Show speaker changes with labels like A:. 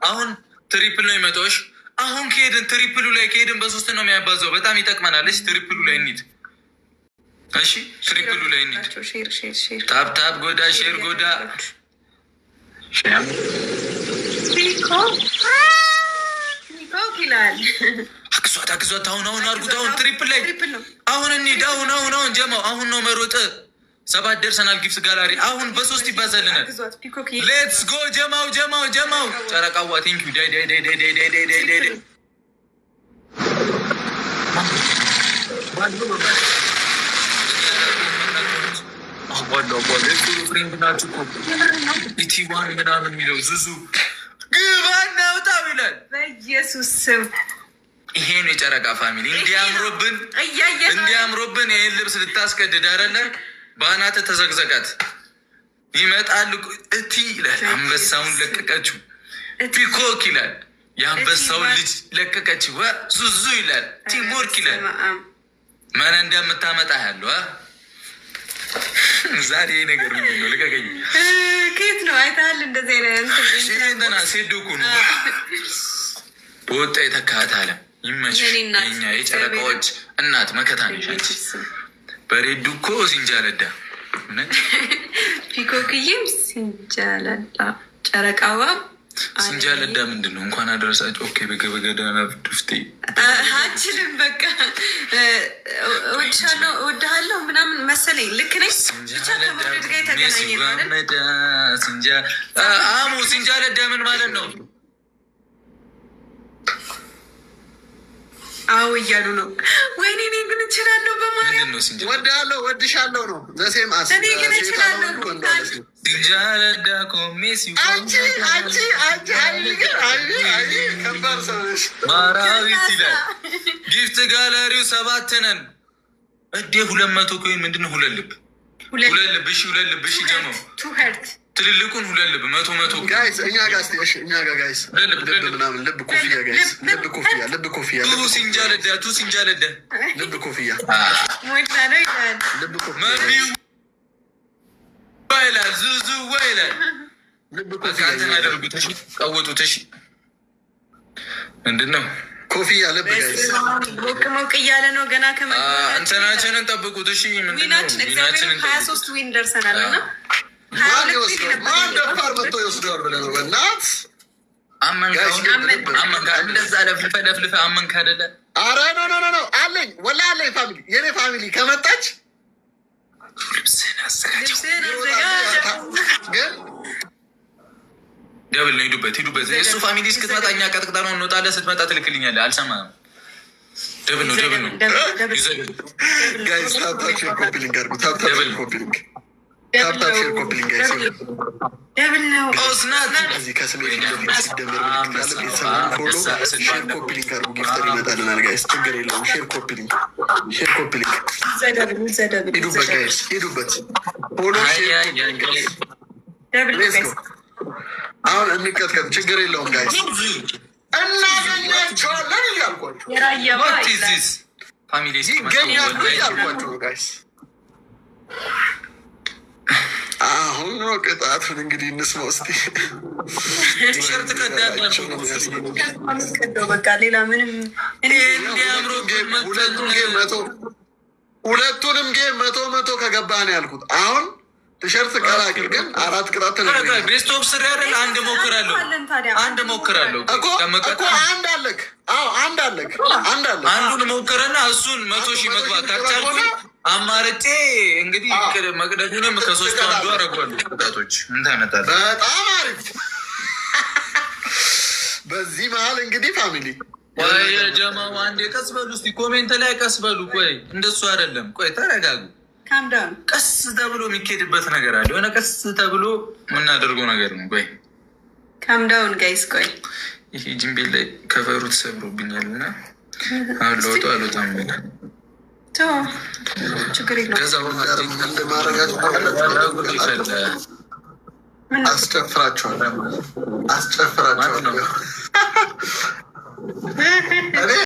A: አሁን ትሪፕል ነው የሚመጣዎች። አሁን ከሄድን ትሪፕሉ ላይ ከሄድን በሶስት ነው የሚያባዛው። በጣም ይጠቅመናል። እሺ ትሪፕሉ ላይ እንሂድ። እሺ ትሪፕሉ ላይ እንሂድ። ታብ ጎዳ፣ ሼር ጎዳ። አግዟት። አሁን አድርጉት። አሁን ትሪፕል ላይ አሁን እንሂድ። አሁን ጀማው አሁን ነው መሮጥ። 7 ደርሰናል። ጊፍት ጋላሪ አሁን በ3 ይባዛልናል። ሌትስ ጎ ጀማው። ጨረቃዋ ቴንክ ዩ ዳይ ምናምን የሚለው ዙዙ ግባና ውጣው ይላል በኢየሱስ ስም። ይሄ ነው የጨረቃ ፋሚሊ። እንዲያምሮብን ይህን ልብስ ልታስቀድድ አይደለ? በአናተ ተዘግዘጋት ይመጣል። እቲ ይላል አንበሳውን ለቀቀችው። ፒኮክ ይላል የአንበሳውን ልጅ ለቀቀችው። ዙዙ ይላል ቲምወርክ ይላል። ምን እንደምታመጣ ያለው ዛሬ ነገር ምንድን ነው? ልቀቀኝ።
B: ከየት ነው አይተሃል? እንደዚህ
A: አይነትና ሴዶኩ ነው በወጣ የተካት አለ። ይመችሽ የኛ የጨረቃዎች እናት መከታ ነሽ አንቺ። በሬዱ እኮ ሲንጃለዳ
B: ፒኮክዬም ሲንጃለዳ ጨረቃዋ
A: ሲንጃለዳ ምንድን ነው? እንኳን አደረሳቸው። ኦኬ በገበገዳ ፍቴ
B: አችልም በቃ እወድሃለሁ ምናምን መሰለኝ። ልክ ነኝ። ብቻ ከመውደድ ጋር የተገናኘ ማለት
A: ሲንጃለዳ ምን ማለት ነው?
B: አዎ እያሉ ነው። ወይኔ እኔ ግን እችላለሁ በማለት
C: ወዳለሁ ወድሻለሁ ነው ዘሴም አስ
B: እኔ ግን እችላለሁ።
A: ሲንጃለዳ ኮሜሲ
C: ከባድ ሰው ነሽ።
A: ማራዊት ይላል ጊፍት ጋላሪው 7 ነን እዴ 200 ኮይን ምንድን ነው? 2 ልብ 2 ልብ። እሺ 2 ልብ። እሺ ጀመው ትልልቁን 2 ልብ 100
C: ጋይስ እኛ ጋር ስቴሽ እኛ ጋር ጋይስ ልብ ምናምን ልብ ኮፍያ ጋይስ ልብ ኮፍያ
A: ቱ ሲንጃለዳ
C: ልብ ኮፍያ
B: ሞይታ ነው ይላል።
C: ልብ ኮፍያ
A: መቢው ይላል ዙዙ ይላል።
C: ልብ ኮፍያ
A: ያደርጉት። እሺ ቀውጡት። እሺ ምንድን ነው
C: ኮፍያ ልብ ጋይስ
B: ሞቅ እያለ ነው ገና
A: እንትናችንን ጠብቁት። እሺ
B: ዊናችን 23 ዊን ደርሰናል እና
C: ማን ደፋር መጥቶ ይወስደዋል ብለህ ነው? በእናት
A: አመንካ እንደዛ ለፍልፈ አመንካ አይደለ?
C: አረ ኖ አለኝ ወላ አለኝ ፋሚሊ። የኔ ፋሚሊ ከመጣች
A: ልብስህን አዘጋጅ። ግን ደብል ነው። ሂዱበት። የእሱ ፋሚሊ እስክትመጣ እኛ ቀጥቅጣ ነው እንወጣለን። ስትመጣ ትልክልኛለህ። አልሰማህም? ደብል ነው።
C: ጋይስ ታፕታፕ ኮፒሊንግ አድርጉ። ታፕታፕ ኮፒሊንግ
B: ደብል ነው።
C: እዚህ ከስሜ ሲደመር ቤተሰብ ፎሎ ሼር ኮፒሊንግ አድርጉ። ጊፍተር ይመጣልናል ጋይስ። ችግር የለውም። ሼር ኮፒሊንግ ሂዱበት ጋይስ፣ ሂዱበት። ፎሎ አሁን እንቀጥቀጥ። ችግር የለውም ጋይስ። እናገኛቸዋለን እያልኳቸው ይገኛሉ እያልኳቸው ጋይስ። አሁን ነው ቅጣቱን እንግዲህ እንስማ እስኪ።
A: ቲሸርት ቀዳላቸው
B: በቃ ሌላ ምንም
C: ሁለቱንም ጌም 100 ከገባህ ነው ያልኩት። አሁን ቲሸርት ቀላቅል ግን 4 ቅጣት ተነግረህ
A: ቤስት ኦፍ 3 አይደል? አንድ ሞክራለሁ
C: እኮ አንድ አለክ። አዎ አንድ አለክ።
A: አንዱን ሞክረና እሱን 100 ሺህ መግባት ካልቻልኩ አማርጬ እንግዲህ መቅደቱንም ከ3 አንዱ አደርጋለሁ። ቅጣቶች ምን ታመጣለህ?
C: በጣም አሪፍ። በዚህ መሀል እንግዲህ ፋሚሊ
A: ወይ ጀማው አንዴ ቀስ በሉ እስኪ ኮሜንት ላይ ቀስ በሉ። ቆይ እንደሱ አይደለም። ቆይ ተረጋጉ። ቀስ ተብሎ የሚኬድበት ነገር አለ። የሆነ ቀስ ተብሎ የምናደርገው ነገር ነው። ቆይ
B: ካምዳውን ጋይስ። ቆይ
A: ይሄ ጅምቤል ላይ ከፈሩ ተሰብሮብኛል እና አሁን ለወጡ አልወጣም።
B: ችግር የለውም።
C: አስጨፍራቸዋለሁ